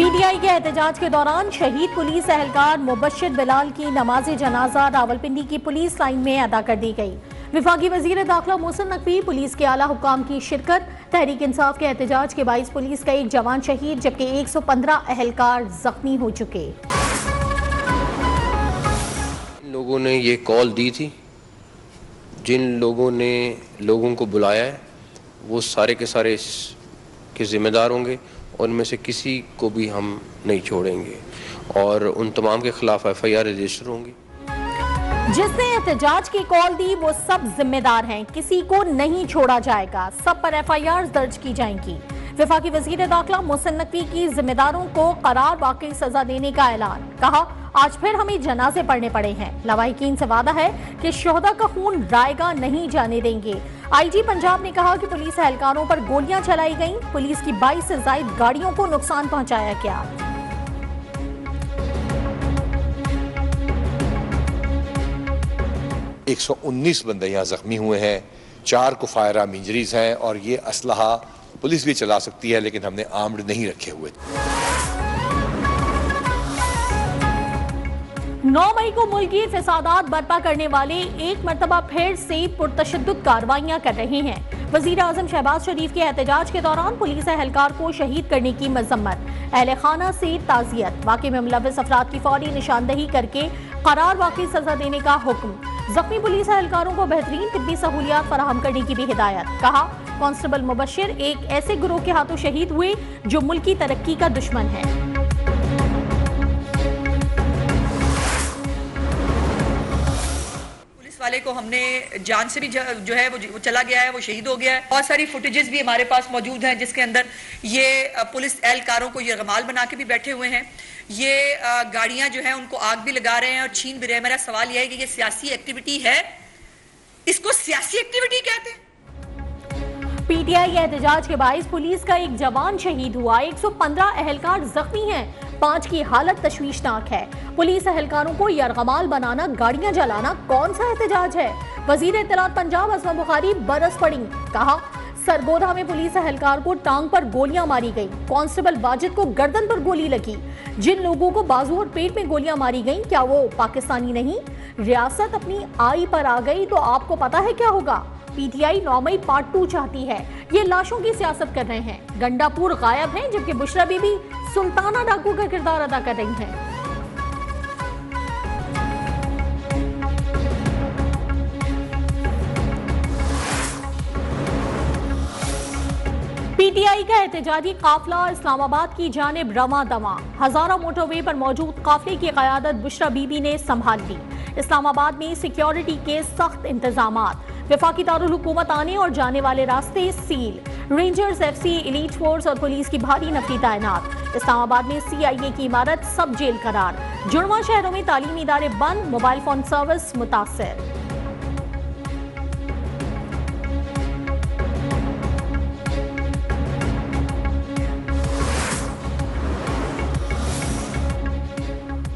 PTI के एहतजाज के दौरान शहीद पुलिस एहलकार मुबश्शिर बिलाल की नमाज जनाजा रावलपिंडी की पुलिस लाइन में अदा कर दी गई। विफाकी वजीर दाखिला मोहसिन नकवी, पुलिस के आला हुक्काम की शिरकत। तहरीक इंसाफ के एहतजाज के 22 पुलिस का एक जवान शहीद जबकि 115 एहलकार जख्मी हो चुके। लोगों ने ये कॉल दी थी, जिन लोगों ने लोगों को बुलाया है वो सारे के सारे इसके जिम्मेदार होंगे और उनमें से किसी को भी हम नहीं छोड़ेंगे और उन तमाम के खिलाफ FIR रजिस्टर होंगी। जिसने एहतजाज की कॉल दी वो सब जिम्मेदार हैं, किसी को नहीं छोड़ा जाएगा, सब पर FIR दर्ज की जाएंगी। विफाकी वजीर दाखिला मोहसिन नकवी की जिम्मेदारों को करार वाकई सजा देने का ऐलान। कहा, आज फिर हमें जनाजे पढ़ने पड़े हैं। लवाहिकीन से वादा है कि शोहदा का खून रायगा नहीं जाने देंगे। IG पंजाब ने कहा कि पुलिस एहलकारों पर गोलियां चलाई गईं, पुलिस की 22 से ज्यादा गाड़ियों को नुकसान पहुंचाया गया। एक 119 बंदे यहाँ जख्मी हुए हैं, 4 को फायर आर्म इंजरीज हैं और ये असलहा पुलिस भी चला सकती है लेकिन हमने आर्म्ड नहीं रखे हुए। 9 मई को मुल्की फसादात बर्पा करने वाले एक मरतबा फिर से पुरतशद्दुद कार्रवाइयां कर रहे हैं। वजीर आजम शहबाज शरीफ के एहतजाज के दौरान पुलिस एहलकार को शहीद करने की मजम्मत, अहले खाना से ताज़ियत, वाक़े में मुलव्वस अफराद की फौरी निशानदही करके करार वाकई सजा देने का हुक्म। जख्मी पुलिस एहलकारों को बेहतरीन तिब्बी सहूलियात फराहम करने की भी हिदायत। कहा, कांस्टेबल मुबश्शिर एक ऐसे गिरोह के हाथों शहीद हुए जो मुल्की तरक्की का दुश्मन है। वाले को हमने जान से भी जो है वो चला गया है, वो शहीद हो गया है। बहुत सारी फुटेजेस भी हमारे पास मौजूद हैं जिसके अंदर ये पुलिस एहलकारों को यरगमाल बना के भी बैठे हुए हैं, ये गाड़ियां जो है उनको आग भी लगा रहे हैं और छीन भी रहे हैं। मेरा सवाल यह है कि ये सियासी एक्टिविटी है, इसको सियासी एक्टिविटी कहते हैं? पीटीआई एहतजाज के 22 पुलिस का एक जवान शहीद हुआ, 115 एहलकार जख्मी हैं, 5 की हालत तशवीशनाक है। पुलिस एहलकारों को यरगमाल बनाना, गाड़ियां जलाना कौन सा एहतजाज है? वजीर इत्तलात पंजाब असमा बुखारी बरस पड़ी। कहा, सरगोधा में पुलिस एहलकार को टांग पर गोलियां मारी गई, कांस्टेबल वाजिद को गर्दन पर गोली लगी। जिन लोगों को बाजू और पेट में गोलियां मारी गईं, क्या वो पाकिस्तानी नहीं? रियासत अपनी आई पर आ गई तो आपको पता है क्या होगा? पीटीआई 9 मई पार्ट 2 चाहती है। ये लाशों की सियासत कर रहे हैं। गंडापुर गायब हैं जबकि बुशरा बीबी सुल्ताना डाकू का किरदार अदा कर रही हैं। पीटीआई का एहतजाजी काफिला इस्लामाबाद की जानिब रवां दवा। हजारा मोटरवे पर मौजूद काफिले की क़यादत बुशरा बीबी ने संभाल ली। इस्लामाबाद में सिक्योरिटी के सख्त इंतजामात, वफाकी दारुल हुकूमत आने और जाने वाले रास्ते seal, rangers, FC, elite force और पुलिस की भारी नफरी तैनात। इस्लामाबाद में CIA की इमारत सब जेल करार। जुड़वा शहरों में तालीमी इदारे बंद, मोबाइल फोन सर्विस मुतासर।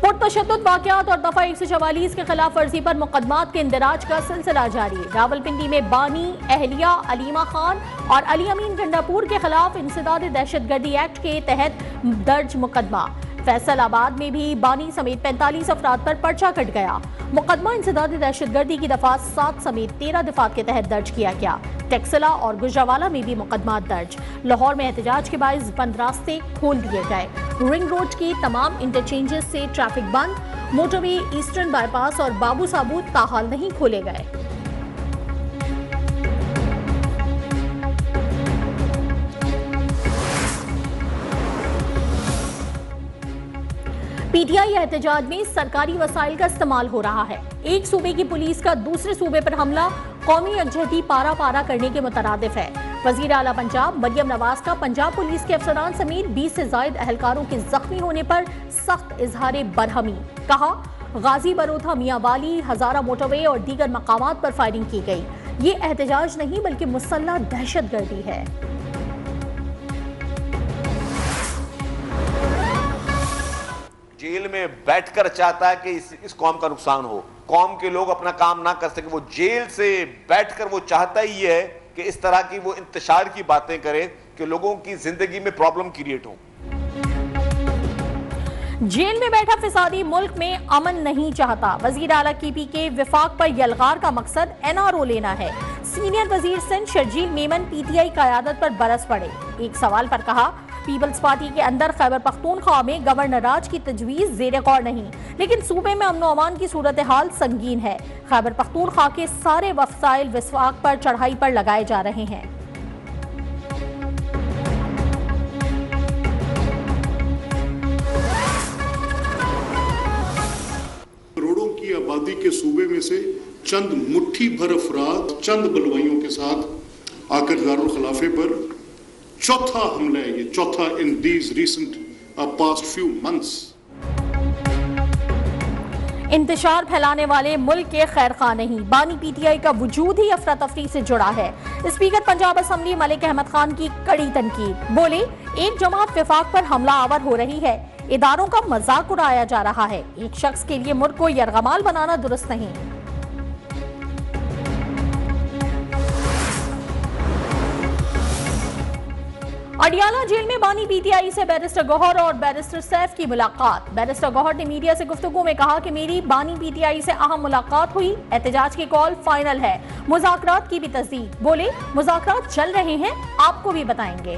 पुरतशद्दुद वाक़यात और दफा 144 के खिलाफ वर्जी पर मुकदमात के इंदराज का सिलसिला जारी। रावलपिंडी में बानी, अहलिया, अलीमा खान और अली अमीन गंडापुर के खिलाफ इंसदाद दहशतगर्दी एक्ट के तहत दर्ज मुकदमा। फैसलाबाद में भी बानी समेत 45 अफराद पर पर्चा कट गया। मुकदमा इंसदाद दहशतगर्दी की दफा 7 समेत 13 दफात के तहत दर्ज किया गया। टेक्सला और गुजरावाला में भी मुकदमा दर्ज। लाहौर में एहतजाज के बाइस बंद रास्ते खोल दिए गए। रिंग रोड के तमाम इंटरचेंजेस से ट्रैफिक बंद। मोटरवे, ईस्टर्न बाईपास और बाबू साबूत ताहाल नहीं खोले गए। पीटीआई एहतजाज में सरकारी वसाइल का इस्तेमाल हो रहा है। एक सूबे की पुलिस का दूसरे सूबे पर हमला कौमी यकजहती पारा पारा करने के मुतरादिफ है। वजीर आला पंजाब मरियम नवाज का पंजाब पुलिस के अफसरान समेत 20 से ज्यादा एहलकारों के जख्मी होने पर सख्त इजहार बरहमी। कहा, गाजी बरोथा, मियांवाली, हजारा मोटरवे और दीगर मकामात पर फायरिंग की गई। ये एहतजाज नहीं बल्कि मुसल्लह दहशतगर्दी है। जेल में बैठकर चाहता है कि इस कौम का नुकसान हो, कौम के लोग अपना काम ना कर सके। वो जेल से बैठकर वो चाहता ही है कि इस तरह की वो इंतशार की बातें करे कि लोगों की जिंदगी में प्रॉब्लम क्रिएट हो। जेल में बैठा फिसादी मुल्क में अमन नहीं चाहता। वजीर आला KP के विफाक पर यलगार का मकसद NRO लेना है। सीनियर वजीर सिंध शर्जील मेमन PTI क़यादत पर बरस पड़े। एक सवाल पर कहा, पीपल्स पार्टी के अंदर खैबर पख्तूनख्वा में गवर्नर राज की तजवीज़ ज़ेर गौर नहीं, लेकिन सूबे में अमन अमान की सूरत हाल संगीन है। खैबर पख्तूनख्वा के सारे वसाइल विफाक पर चढ़ाई पर लगाए जा रहे हैं। करोड़ों की आबादी के सूबे में से चंद मुट्ठी भर अफराद चंद बलवाइयों के साथ आकर दारुल खिलाफे पर चौथा हमला है, ये चौथा in these recent past few months. इंतशार फैलाने वाले मुल्क के खैर खा नहीं। बानी PTI का वजूद ही अफरा तफरी से जुड़ा है। स्पीकर पंजाब असम्बली मलिक अहमद खान की कड़ी तनकीद। बोले, एक जमात विफाक पर हमला आवर हो रही है, इदारों का मजाक उड़ाया जा रहा है। एक शख्स के लिए मुल्क को यरगमाल बनाना दुरुस्त नहीं। अडियाला जेल में बानी PTI से बैरिस्टर गौहर और बैरिस्टर सैफ की मुलाकात। बैरिस्टर गौहर ने मीडिया से गुफ्तगू में कहा कि मेरी बानी PTI से अहम मुलाकात हुई, एहतजाज की कॉल फाइनल है, मुज़ाकरात की भी तस्दीक। बोले, मुज़ाकरात चल रहे हैं, आपको भी बताएंगे।